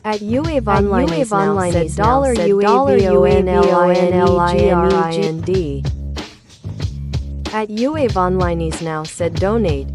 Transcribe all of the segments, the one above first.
At UAV Online is now said $UAVONLINEGRIND. At UAV Online is now said donate.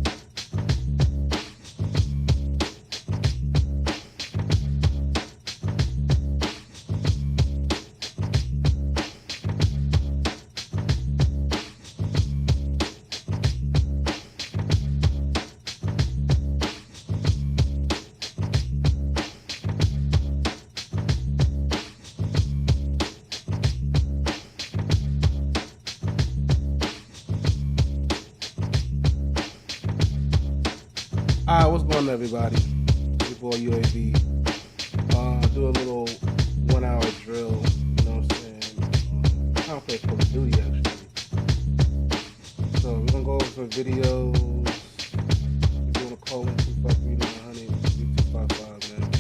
Alright, what's going on, everybody? Your boy UAV. Do a little 1 hour drill, you know what I'm saying? Kind of play Call of Duty, actually. So, we're gonna go over some videos. If you wanna call in 253-900-3255, man.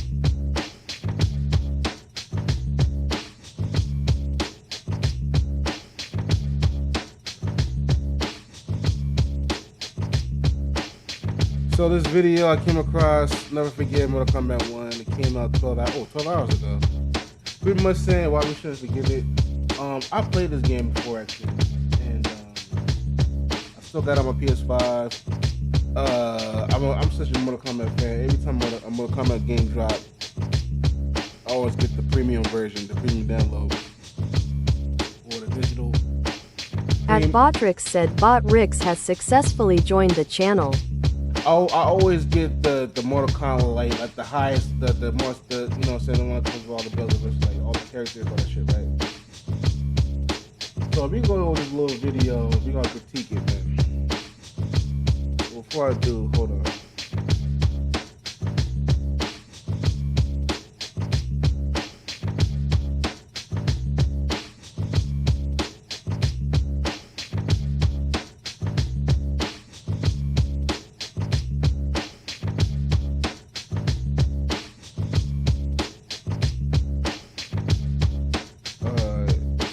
So this video I came across, never forget, Mortal Kombat 1. It came out 12 hours ago. Pretty much saying why we shouldn't forgive it. I played this game before, actually, and I still got it on my PS5. I'm such a Mortal Kombat fan. Every time a Mortal Kombat game drops, I always get the premium version, the premium download, or the digital. At Botrix said Botrix has successfully joined the channel. I always get the Mortal Kombat like the highest, the most, you know what I'm saying, the one that comes with all the bells and whistles, like all the characters, all that shit, right? So if we go over this little video, we're gonna critique it, man. Before I do, hold on.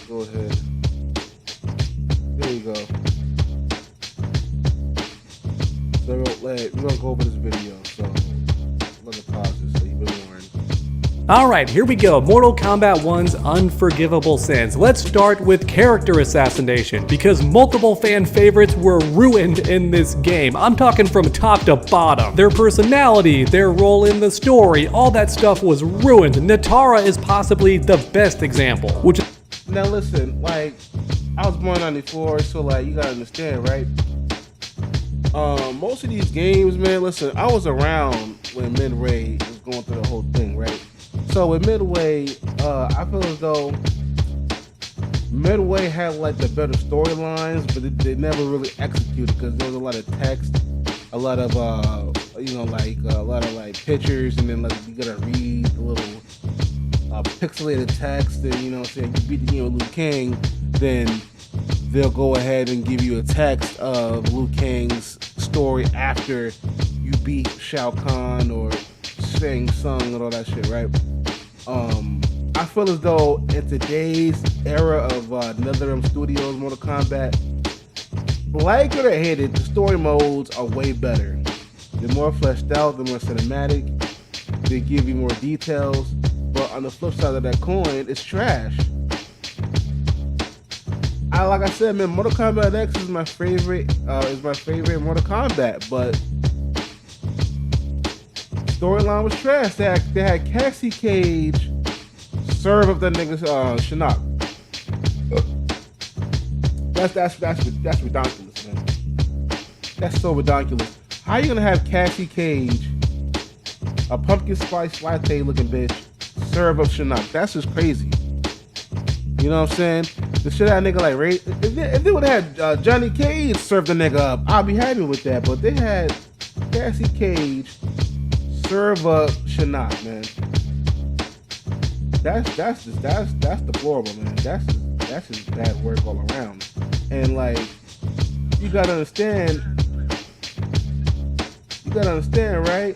Go ahead. There you go. So we're gonna go over this video. So let me pause this so you've been warned. Alright, here we go. Mortal Kombat 1's Unforgivable Sins. Let's start with character assassination, because multiple fan favorites were ruined in this game. I'm talking from top to bottom. Their personality, their role in the story, all that stuff was ruined. Natara is possibly the best example, which Now listen, like, I was born in '94, so like, you gotta understand, right? Most of these games, man, listen, I was around when Midway was going through the whole thing, right? So with Midway, I feel as though Midway had like the better storylines, but they never really executed because there was a lot of text, a lot of a lot of like pictures, and then like you gotta read the little pixelated text, and you know what I'm saying, you beat the game with Liu Kang, then they'll go ahead and give you a text of Liu Kang's story after you beat Shao Kahn or Shang Tsung and all that shit, right? I feel as though in today's era of NetherRealm Studios Mortal Kombat, like it or hate it, the story modes are way better. They're more fleshed out, they're more cinematic, they give you more details. But on the flip side of that coin, it's trash. Like I said, man, Mortal Kombat X is my favorite. Mortal Kombat, but storyline was trash. They had Cassie Cage serve up that nigga Shinnok. That's ridiculous, man. That's so ridiculous. How you gonna have Cassie Cage, a pumpkin spice latte looking bitch, serve up Shinnok? That's just crazy. You know what I'm saying? The shit that nigga like Ray. If they would have had Johnny Cage serve the nigga up, I'd be happy with that. But they had Cassie Cage serve up Shinnok, man. That's deplorable, man. That's just bad work all around. And like, you gotta understand, right?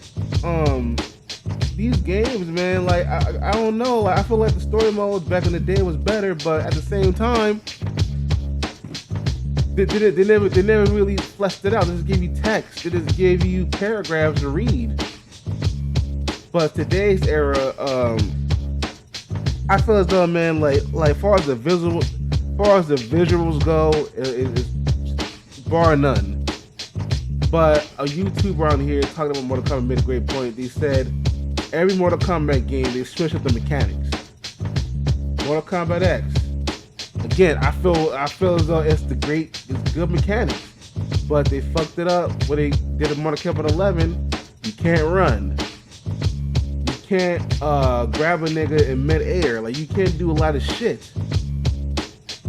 These games, man, like I don't know, like I feel like the story modes back in the day was better, but at the same time, they never really fleshed it out. They just gave you text. They just gave you paragraphs to read. But today's era, I feel as though, man, like far as the visuals go, it's bar none. But a YouTuber on here talking about Mortal Kombat made a great point. They said every Mortal Kombat game they switch up the mechanics. Mortal Kombat X. Again, I feel as though it's good mechanics, but they fucked it up when they did a Mortal Kombat 11. You can't run. You can't grab a nigga in mid-air. Like, you can't do a lot of shit.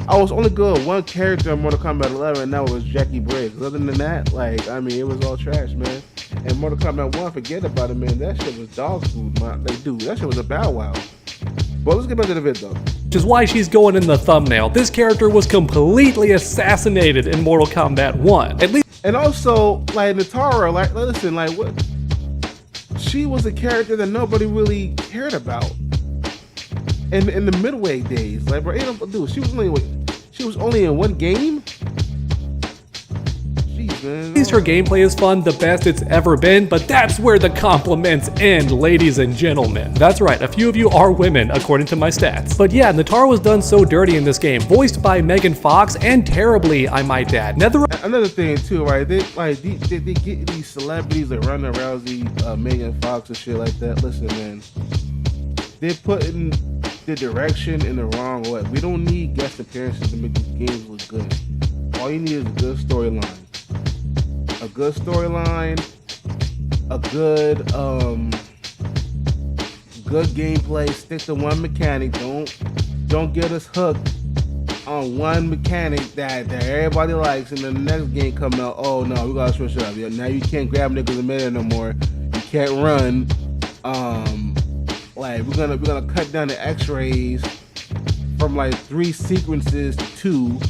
I was only good at one character in Mortal Kombat 11, and that was Jackie Briggs. Other than that, like, I mean, it was all trash, man. And Mortal Kombat 1, forget about it, man. That shit was dog food, man. Like, dude, that shit was a bow wow. But let's get back to the vid, though. Which is why she's going in the thumbnail. This character was completely assassinated in Mortal Kombat 1. At least. And also, like, Nitara, like, listen, like, what? She was a character that nobody really cared about in the Midway days. Like, bro, dude, she was only in one game. Jeez, man. At least her gameplay is fun, the best it's ever been, but that's where the compliments end, ladies and gentlemen. That's right, a few of you are women, according to my stats. But yeah, Nitara was done so dirty in this game, voiced by Megan Fox, and terribly, I might add. Another thing too, right? They get these celebrities like Ronda Rousey, Megan Fox, and shit like that. Listen, man, they're putting the direction in the wrong way. We don't need guest appearances to make these games look good. All you need is a good storyline. A good storyline, a good gameplay. Stick to one mechanic. Don't get us hooked on one mechanic that everybody likes, and then the next game come out. Oh no, we gotta switch it up. Yeah, now you can't grab niggas in midair no more. You can't run. Like we're gonna cut down the X-rays from like 3 sequences to 2.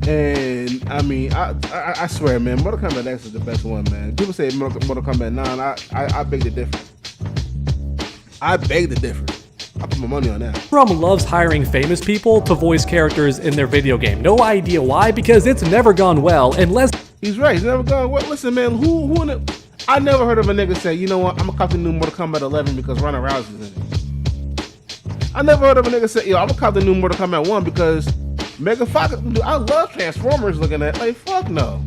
And I mean, I swear, man, Mortal Kombat X is the best one, man. People say Mortal Kombat 9. I beg to differ. I put my money on that. From loves hiring famous people to voice characters in their video game. No idea why, because it's never gone well unless. He's right. It's never gone well. Listen, man, I never heard of a nigga say, you know what, I'm gonna cop the new Mortal Kombat 11 because Ronda Rousey's in it. I never heard of a nigga say, yo, I'm gonna cop the new Mortal Kombat 1 because Megan Fox. I love Transformers looking at. Like, fuck no.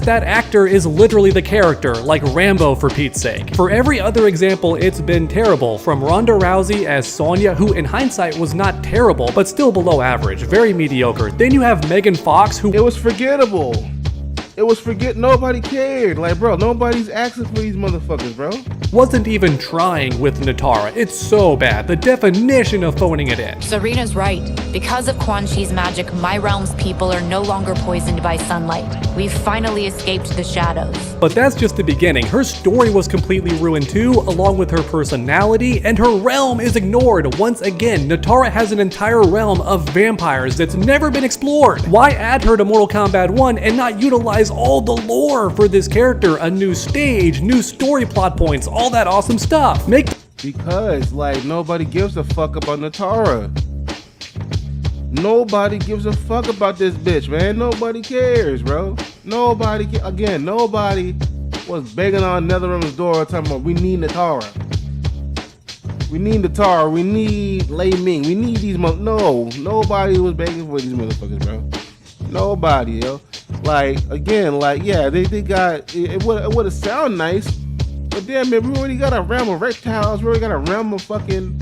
That actor is literally the character, like Rambo for Pete's sake. For every other example, it's been terrible, from Ronda Rousey as Sonya, who in hindsight was not terrible, but still below average, very mediocre. Then you have Megan Fox, who— It was forgettable. Nobody cared. Like, bro, nobody's asking for these motherfuckers, bro. Wasn't even trying with Nitara. It's so bad. The definition of phoning it in. Serena's right. Because of Quan Chi's magic, my realm's people are no longer poisoned by sunlight. We've finally escaped the shadows. But that's just the beginning. Her story was completely ruined too, along with her personality, and her realm is ignored. Once again, Nitara has an entire realm of vampires that's never been explored. Why add her to Mortal Kombat 1 and not utilize all the lore for this character? A new stage, new story plot points, all that awesome stuff. Because, like, nobody gives a fuck about Nitara. Nobody gives a fuck about this bitch, man. Nobody cares, bro. Nobody was begging on NetherRealm's door talking about, we need Nitara. We need Nitara. We need Lei Ming. We need these No, nobody was begging for these motherfuckers, bro. Nobody, yo. Like, again, like, yeah, they got, it would have sound nice, but damn, man, we already got a realm of reptiles. We already got a realm of fucking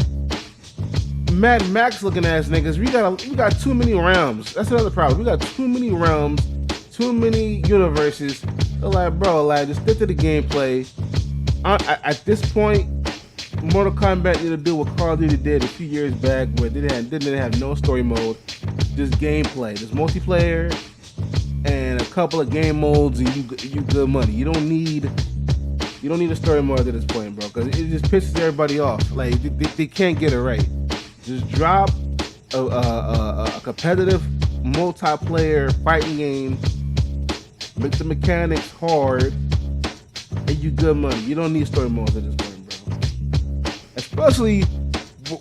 Mad Max looking ass niggas. We got too many realms. That's another problem. We got too many realms, too many universes. So, like, bro, like, just stick to the gameplay. At this point, Mortal Kombat need to do what Call of Duty did a few years back, where they didn't have no story mode, just gameplay, just multiplayer, and a couple of game modes, and you good money. You don't need a story mode at this point, bro, because it just pisses everybody off. Like, they can't get it right. Just drop a competitive multiplayer fighting game, make the mechanics hard, and you good money. You don't need story modes at this point, bro. Especially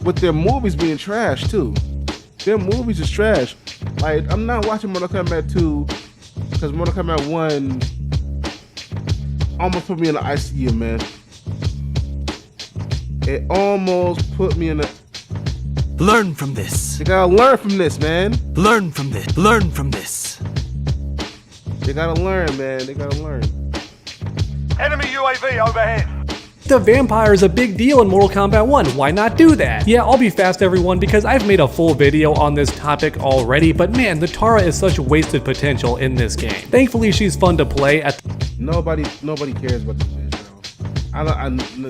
with their movies being trash too. Their movies is trash. Like, I'm not watching Mortal Kombat 2 because Mortal Kombat 1 almost put me in the ICU, man. It almost put me in a... Learn from this. You gotta learn from this, man. Learn from this. Learn from this. They gotta learn, man. They gotta learn. Enemy UAV overhead. The vampire is a big deal in Mortal Kombat 1, why not do that? Yeah, I'll be fast everyone because I've made a full video on this topic already, but man, Nitara is such wasted potential in this game. Thankfully, she's fun to play at Nobody cares about this bitch, bro.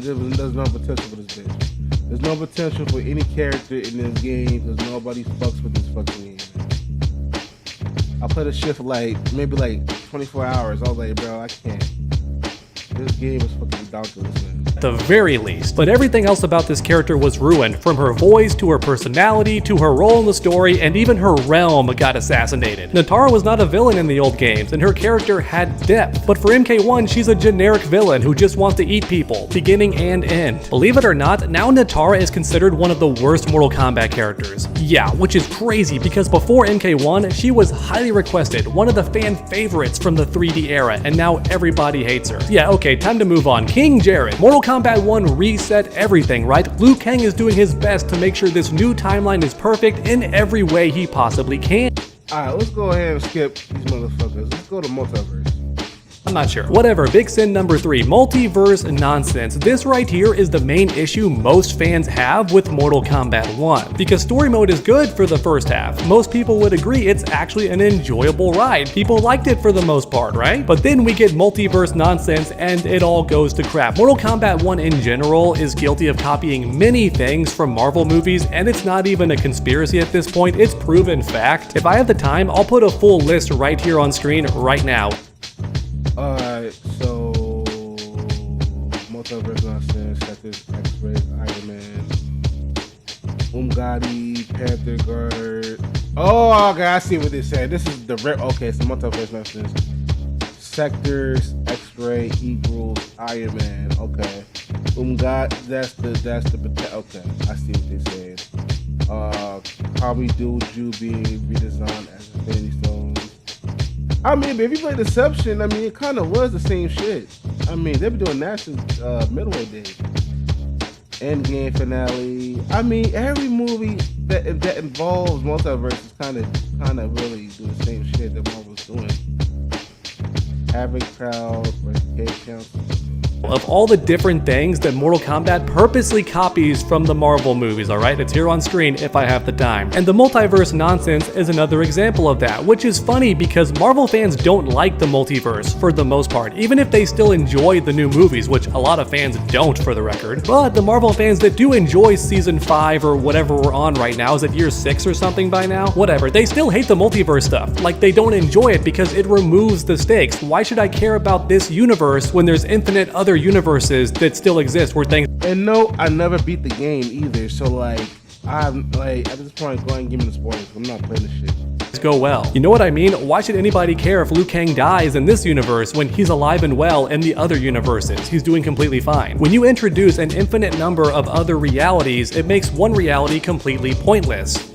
There's no potential for this bitch. There's no potential for any character in this game because nobody fucks with this fucking game. I played a shit for maybe 24 hours. I was like, bro, I can't. This game is fucking ridiculous, man. the very least. But everything else about this character was ruined, from her voice to her personality to her role in the story, and even her realm got assassinated. Nitara was not a villain in the old games, and her character had depth. But for MK1, she's a generic villain who just wants to eat people, beginning and end. Believe it or not, now Nitara is considered one of the worst Mortal Kombat characters. Yeah, which is crazy because before MK1, she was highly requested, one of the fan favorites from the 3D era, and now everybody hates her. Yeah, okay, time to move on. King Jarrett. Mortal Kombat 1 reset everything, right? Liu Kang is doing his best to make sure this new timeline is perfect in every way he possibly can. Alright, let's go ahead and skip these motherfuckers. Let's go to Multiverse. I'm not sure. Whatever, big sin number 3, multiverse nonsense. This right here is the main issue most fans have with Mortal Kombat 1. Because story mode is good for the first half. Most people would agree it's actually an enjoyable ride. People liked it for the most part, right? But then we get multiverse nonsense and it all goes to crap. Mortal Kombat 1 in general is guilty of copying many things from Marvel movies, and it's not even a conspiracy at this point, it's proven fact. If I have the time, I'll put a full list right here on screen right now. Alright, so Multiverse nonsense, Sectors, X-Ray, Iron Man, Umgadi, Panther Guard. Oh, okay, I see what they said. This is the okay, so Multiverse nonsense. Sectors, X-Ray, Eagles, Iron Man. Okay, Umgadi. That's the okay. I see what they said. Kami Duju being redesigned as Infinity Stones. I mean, if you play Deception, I mean, it kind of was the same shit. I mean, they've been doing that since middleweight days. Endgame finale. I mean, every movie that involves multiverse is kind of really do the same shit that Marvel's doing. Havoc Crowd versus Cage Council. Of all the different things that Mortal Kombat purposely copies from the Marvel movies, alright? It's here on screen if I have the time. And the multiverse nonsense is another example of that, which is funny because Marvel fans don't like the multiverse for the most part, even if they still enjoy the new movies, which a lot of fans don't for the record. But the Marvel fans that do enjoy season 5 or whatever we're on right now, is it year 6 or something by now? Whatever, they still hate the multiverse stuff. Like, they don't enjoy it because it removes the stakes. Why should I care about this universe when there's infinite other universes that still exist where things... And no, I never beat the game either, so I'm at this point, go ahead and give me the spoilers. I'm not playing this shit. go well. You know what I mean? Why should anybody care if Liu Kang dies in this universe when he's alive and well in the other universes? He's doing completely fine. When you introduce an infinite number of other realities, it makes one reality completely pointless.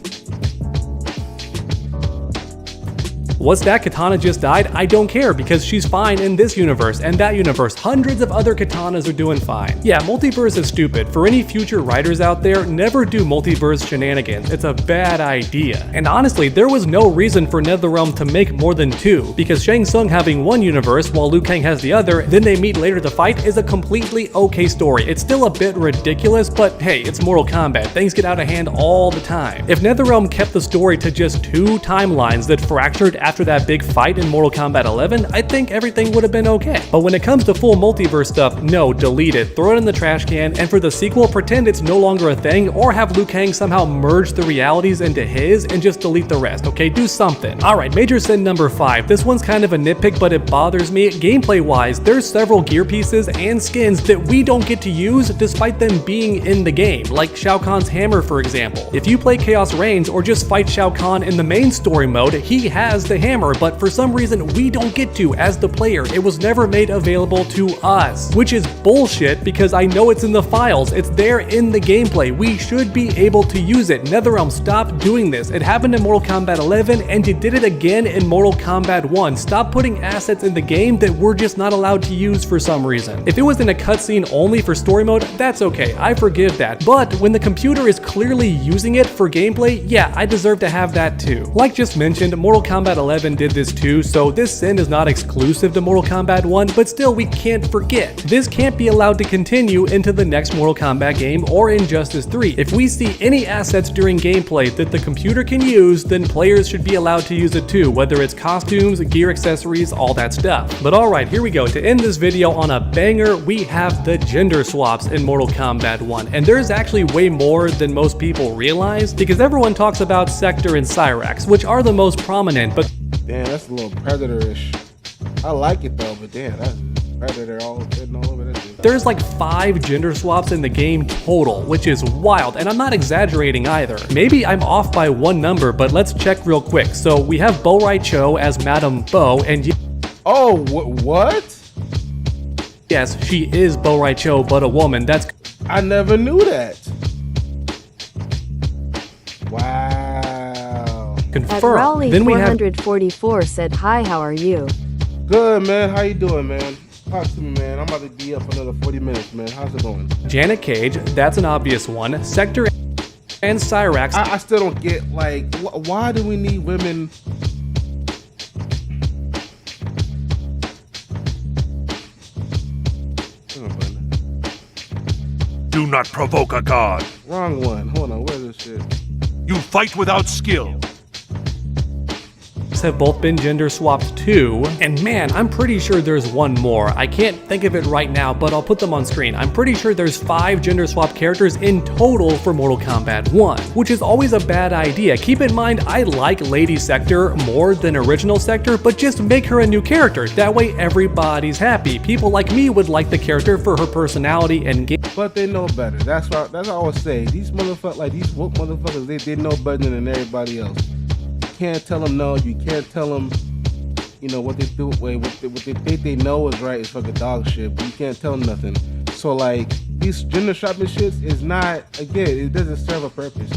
What's that? Katana just died? I don't care because she's fine in this universe and that universe. Hundreds of other Katanas are doing fine. Yeah, multiverse is stupid. For any future writers out there, never do multiverse shenanigans. It's a bad idea. And honestly, there was no reason for NetherRealm to make more than 2, because Shang Tsung having one universe while Liu Kang has the other, then they meet later to fight, is a completely okay story. It's still a bit ridiculous, but hey, it's Mortal Kombat. Things get out of hand all the time. If NetherRealm kept the story to just 2 timelines that fractured after that big fight in Mortal Kombat 11, I think everything would have been okay. But when it comes to full multiverse stuff, no, delete it, throw it in the trash can, and for the sequel, pretend it's no longer a thing, or have Liu Kang somehow merge the realities into his and just delete the rest, okay? Do something. Alright, major sin number 5. This one's kind of a nitpick, but it bothers me. Gameplay-wise, there's several gear pieces and skins that we don't get to use despite them being in the game, like Shao Kahn's hammer, for example. If you play Chaos Reigns or just fight Shao Kahn in the main story mode, he has the the hammer, but for some reason we don't get to as the player. It was never made available to us, which is bullshit because I know it's in the files. It's there in the gameplay. We should be able to use it. NetherRealm, stop doing this. It happened in Mortal Kombat 11 and you did it again in Mortal Kombat 1. Stop putting assets in the game that we're just not allowed to use for some reason. If it was in a cutscene only for story mode, that's okay. I forgive that. But when the computer is clearly using it for gameplay, yeah, I deserve to have that too. Like just mentioned, Mortal Kombat 11 did this too, so this sin is not exclusive to Mortal Kombat 1, but still we can't forget. This can't be allowed to continue into the next Mortal Kombat game or Injustice 3. If we see any assets during gameplay that the computer can use, then players should be allowed to use it too, whether it's costumes, gear accessories, all that stuff. But alright, here we go. To end this video on a banger, we have the gender swaps in Mortal Kombat 1. And there's actually way more than most people realize, because everyone talks about Sector and Cyrax, which are the most prominent, but Damn, that's a little Predator-ish. I like it though, but damn, that's Predator all sitting all over that shit. there's like 5 gender swaps in the game total, which is wild, and I'm not exaggerating either. Maybe I'm off by one number, but let's check real quick. So we have Bo Rai Cho as Madame Bo, and Oh, what? yes, she is Bo Rai Cho, but a woman. That's I never knew that. Wow. At confirmed. Rowley Then we have 444 said, "Hi, how are you?" Good, man. How you doing, man? Talk to me, man. I'm about to be up for another 40 minutes, man. How's it going? Janet Cage, that's an obvious one. Sector and Cyrax. I still don't get, like, why do we need women? Do not provoke a god. Wrong one. Hold on. Where's this shit? You fight without skill. Have both been gender swapped too, and man, I'm pretty sure there's one more. I can't think of it right now, but I'll put them on screen. I'm pretty sure there's 5 gender swapped characters in total for Mortal Kombat 1, which is always a bad idea. Keep in mind, I like Lady Sector more than original Sector, but just make her a new character. That way everybody's happy. People like me would like the character for her personality and game. But they know better. That's what I always say. These motherfuckers, like these woke motherfuckers, they know better than everybody else. You can't tell them no. You can't tell them, you know, what they do. What they think they know is right is fucking dog shit. But you can't tell them nothing. So like these gender shopping shits is not, again, it doesn't serve a purpose.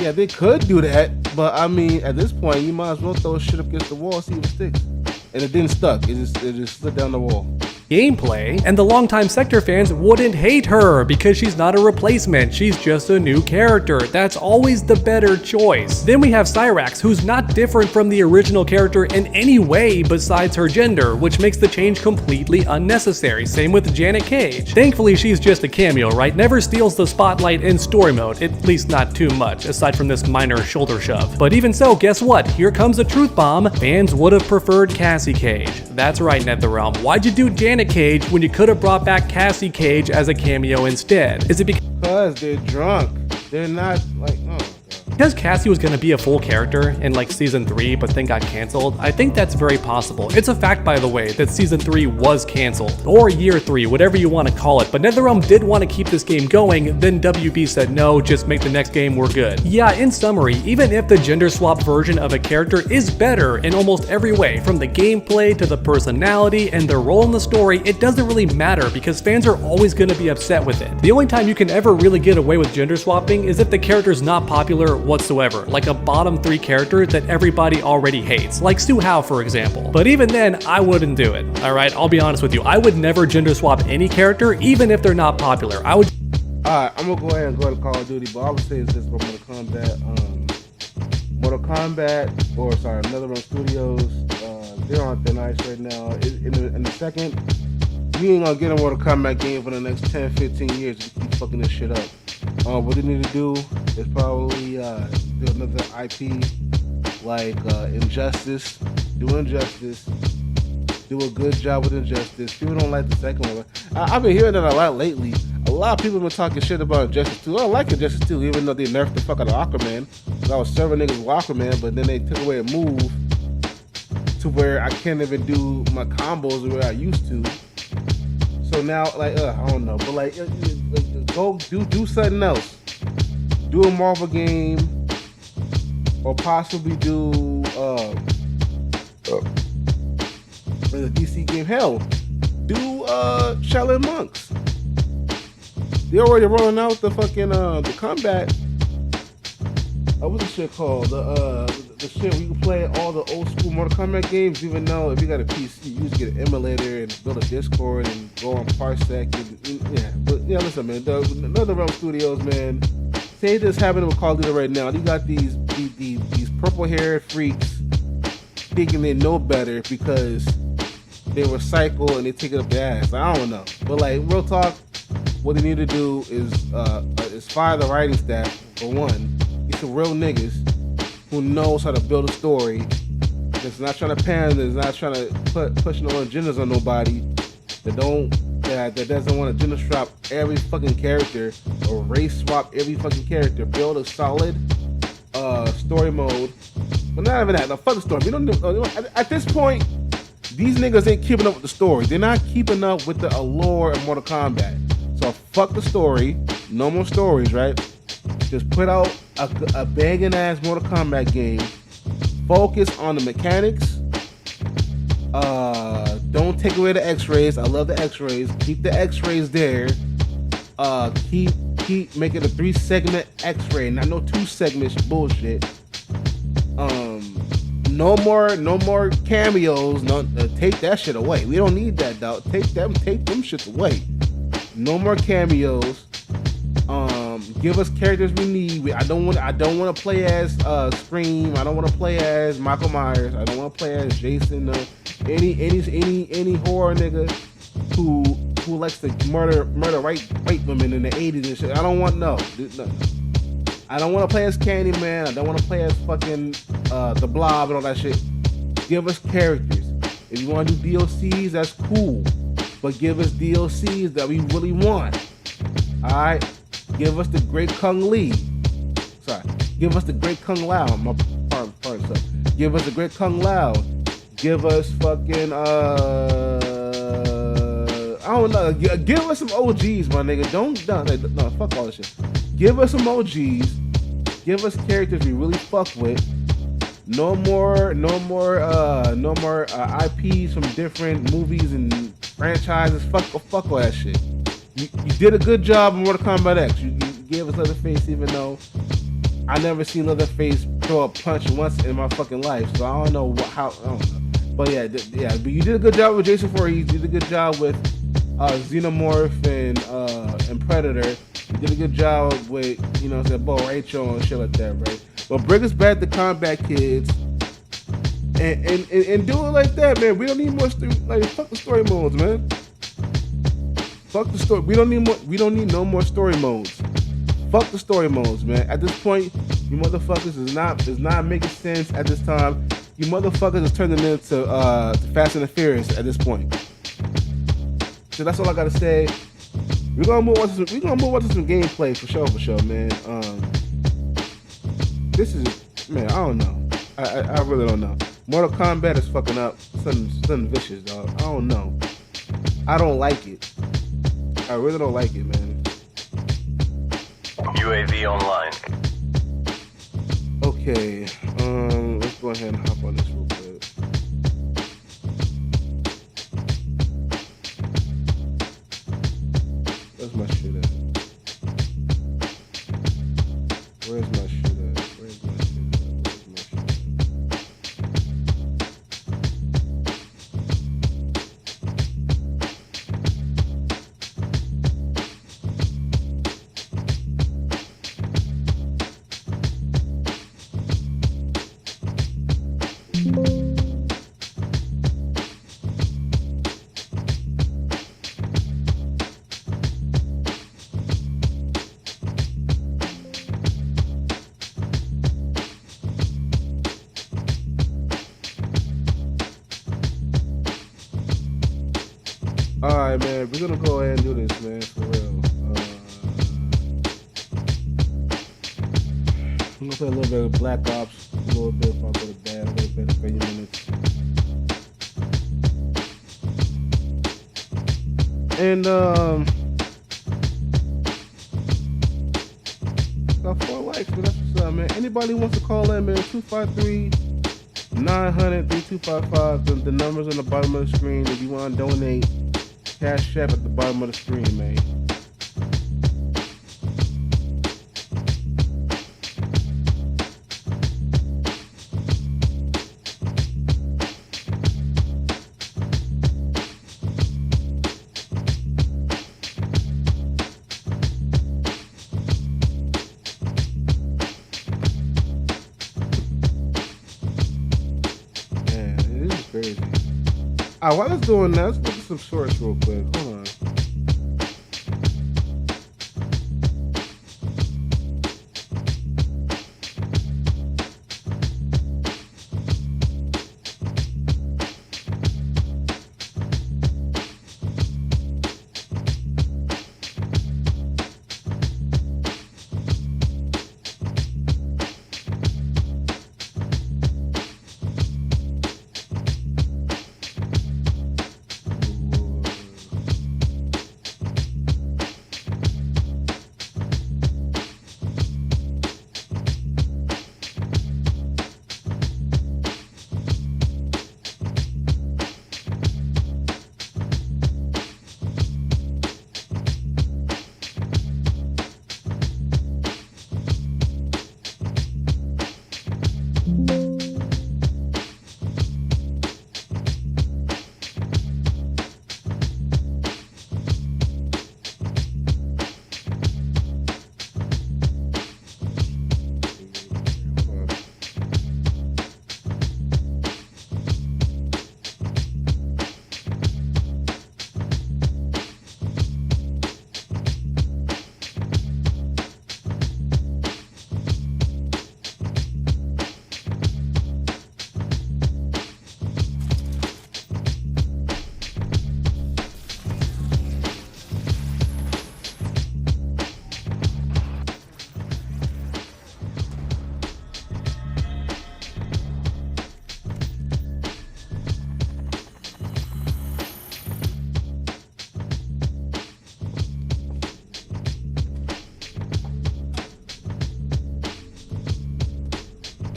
Yeah, they could do that, but I mean, at this point, you might as well throw shit up against the wall, see if it sticks. And it didn't stuck. It just slid down the wall. Gameplay, and the longtime Sector fans wouldn't hate her because she's not a replacement, she's just a new character. That's always the better choice. Then we have Cyrax, who's not different from the original character in any way besides her gender, which makes the change completely unnecessary. Same with Janet Cage. Thankfully, she's just a cameo, right? Never steals the spotlight in story mode, at least not too much, aside from this minor shoulder shove. But even so, guess what? Here comes a truth bomb. Fans would have preferred Cassie Cage. That's right, NetherRealm. Why'd you do Janet Cage when you could have brought back Cassie Cage as a cameo instead? Is it Because they're drunk. They're not like, oh. because Cassie was going to be a full character in like season 3 but then got canceled? I think that's very possible. It's a fact, by the way, that season 3 was canceled, or year 3, whatever you want to call it. But NetherRealm did want to keep this game going, then WB said no, just make the next game, we're good. Yeah, in summary, even if the gender swap version of a character is better in almost every way, from the gameplay to the personality and their role in the story, it doesn't really matter because fans are always going to be upset with it. The only time you can ever really get away with gender swapping is if the character's not popular whatsoever, like a bottom 3 character that everybody already hates, like Su Hao for example. But even then, I wouldn't do it. Alright, I'll be honest with you, I would never gender swap any character, even if they're not popular. I would. Alright, I'm gonna go ahead and go to Call of Duty, but all I would say is this about Mortal Kombat, NetherRealm Studios, they're on thin ice right now. In the second, we ain't gonna get a Mortal Kombat game for the next 10-15 years to keep fucking this shit up. What they need to do is probably do another IP like Injustice. Do Injustice. Do a good job with Injustice. People don't like the second one. I've been hearing that a lot lately. A lot of people have been talking shit about Injustice 2. I like Injustice 2, even though they nerfed the fuck out of Aquaman. Because I was serving niggas with Aquaman, but then they took away a move to where I can't even do my combos the way I used to. So now, like, I don't know, but like, go do something else. Do a Marvel game. or possibly do in the DC game. Hell, do Shaolin Monks. They already rolling out the fucking the combat. What's the shit called? The shit where you can play all the old school Mortal Kombat games, even though if you got a PC, you just get an emulator and build a Discord and go on Parsec. And yeah, but yeah, listen, man. The NetherRealm Studios, man. Say this happening with Call of Duty right now. You got these purple-haired freaks thinking they know better because they recycle and they take it up their ass. I don't know, but like real talk, what they need to do is fire the writing staff for one. Get some real niggas who knows how to build a story. That's not trying to pander. That's not trying to push no agendas on nobody. That doesn't want to gender swap every fucking character or race swap every fucking character. Build a solid story mode. But not even that. No, fuck the story. We don't at this point. These niggas ain't keeping up with the story. They're not keeping up with the allure of Mortal Kombat. So fuck the story. No more stories, right? Just put out a banging ass Mortal Kombat game. Focus on the mechanics. Don't take away the X-rays. I love the X-rays. Keep the X-rays there. Keep making a 3-segment X-ray, not no 2 segments bullshit. No more cameos. No, take that shit away. We don't need that, dog. Take them shits away. No more cameos. Give us characters we need. I don't want to play as Scream. I don't want to play as Michael Myers. I don't want to play as Jason. Any horror nigga who likes to murder white women in the 80s and shit. I don't want no. I don't want to play as Candyman. I don't want to play as fucking the Blob and all that shit. Give us characters. If you want to do DLCs, that's cool. But give us DLCs that we really want. Alright? Give us the Great Kung Lee. Sorry. Give us the Great Kung Lao. My part stuff. Give us the Great Kung Lao. Give us fucking I don't know. Give us some OGs, my nigga. No, fuck all this shit. Give us some OGs. Give us characters we really fuck with. No more IPs from different movies and franchises. Fuck all that shit. You did a good job in Mortal Kombat X. You gave us Leatherface, even though I never seen Leatherface throw a punch once in my fucking life. So I don't know how. I don't know. But yeah. But you did a good job with Jason Voorhees. You did a good job with Xenomorph and Predator. You did a good job with Bo Rachel and shit like that, right? But bring us back to Combat Kids and do it like that, man. We don't need more fuck the story modes, man. Fuck the story. We don't need no more story modes. Fuck the story modes, man. At this point, you motherfuckers is not making sense at this time. You motherfuckers is turning into Fast and the Furious at this point. So that's all I gotta say. We're gonna move on to some gameplay for sure, man. This is, man, I don't know. I really don't know. Mortal Kombat is fucking up something vicious, dog. I don't know. I don't like it. I really don't like it, man. UAV online. Okay, let's go ahead and hop on this real quick. Where's my shit at? Where's my shit at? Alright, man, we're gonna go ahead and do this, man, for real. I'm gonna play a little bit of Black Ops, a little bit if I go to bed, a little bit of 30 minutes. And, got 4 likes. text, man. That's what's up, man. Anybody wants to call in, man, 253-900-3255. The number's on the bottom of the screen. If you want to donate, Cash App at the bottom of the screen, man. Crazy. Alright, while I was doing that, let's look at some shorts real quick. Hold on.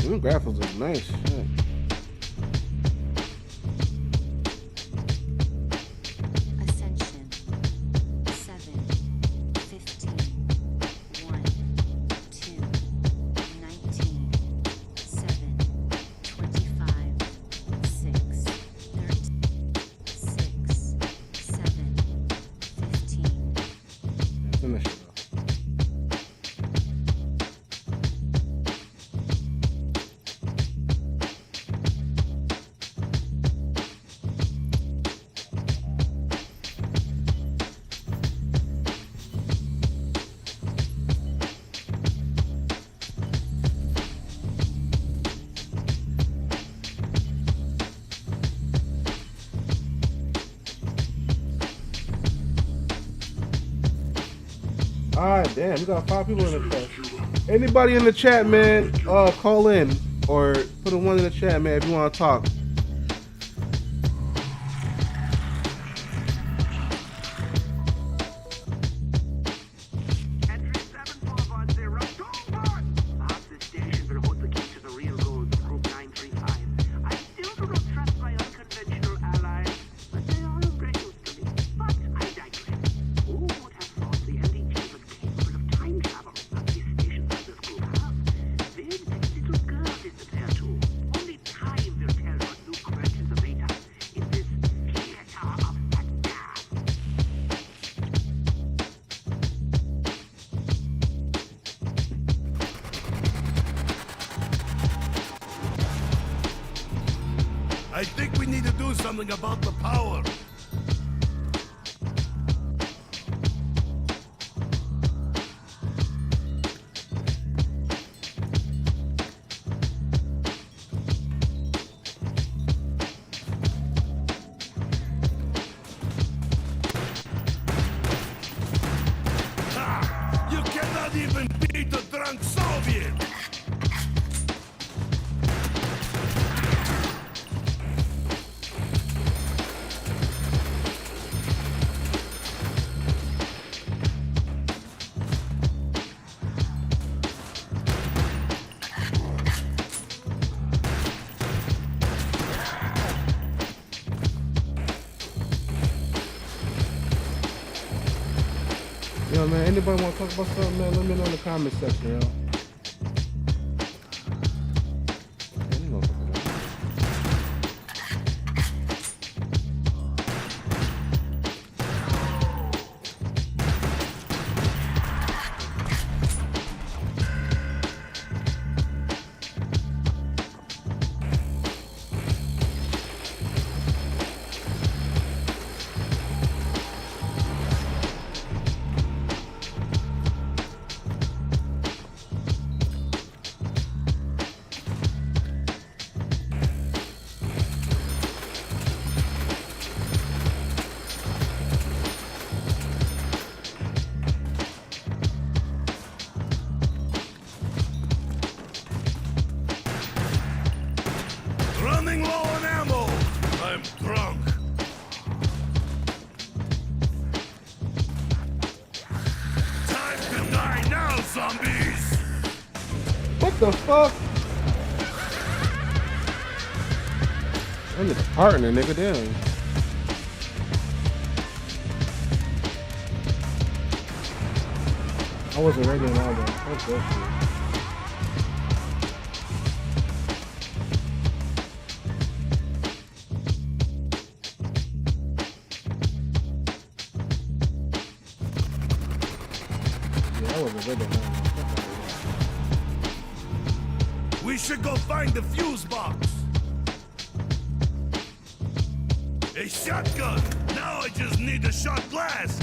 Them graphics look nice. Shit. Ascension 7, 15, 1, 2, 19, 7, 25, 6, 13, 6, 7, 15. Finish it off. Alright, damn, we got 5 people in the chat. Anybody in the chat, man, call in or put a 1 in the chat, man, if you want to talk. I think we need to do something about the power. Ha! You cannot even beat the drunk Soviet! man. Anybody want to talk about something, man? Let me know in the comment section, yo. Running low on ammo. I'm drunk. Time to die now, zombies. What the fuck? I'm just partner, nigga. Damn. I wasn't ready on all that. What's that shit? We should go find the fuse box. A shotgun. Now I just need a shot glass.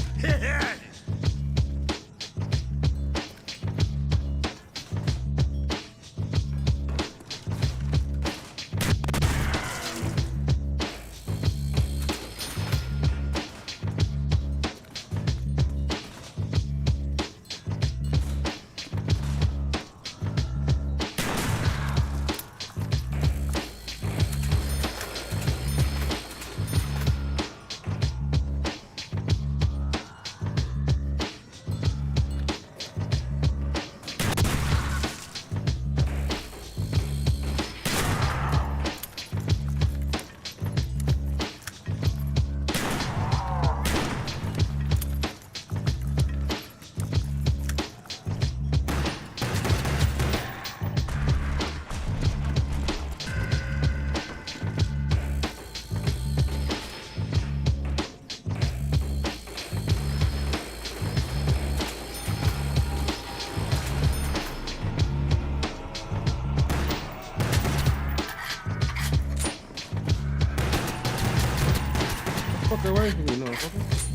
Fuck away from me, no, fucker.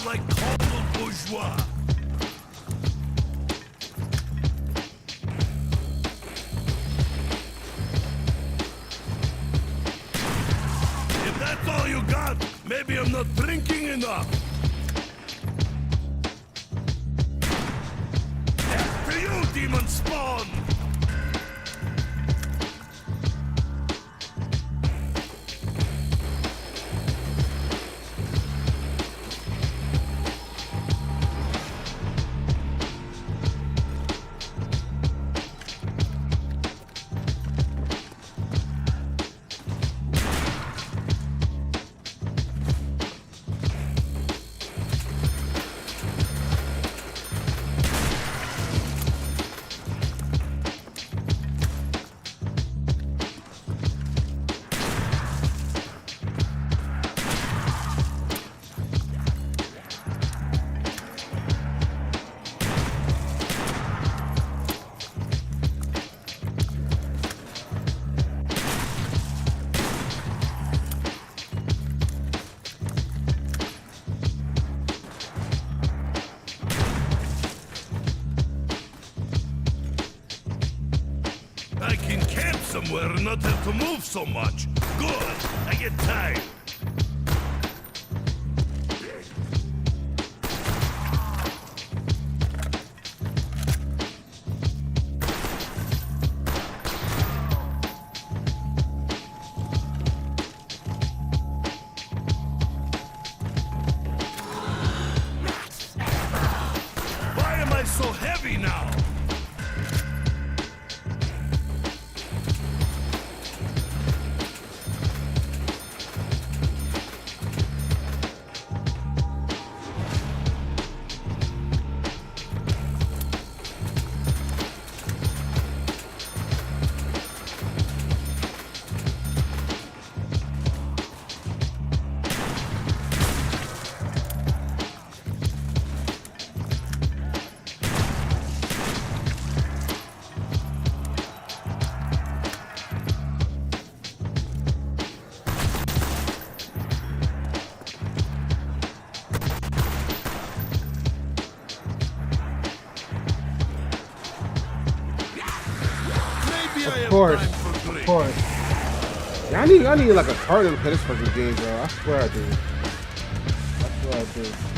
Like humble bourgeois. If that's all you got, maybe I'm not drinking enough. After you, demon spawn! I can camp somewhere and not have to move so much. Good. I get tired. Why am I so heavy now? Maybe I have course. time for Of drink. course. Yeah, I need like a partner to play this fucking game, bro. I swear I do. I swear I do.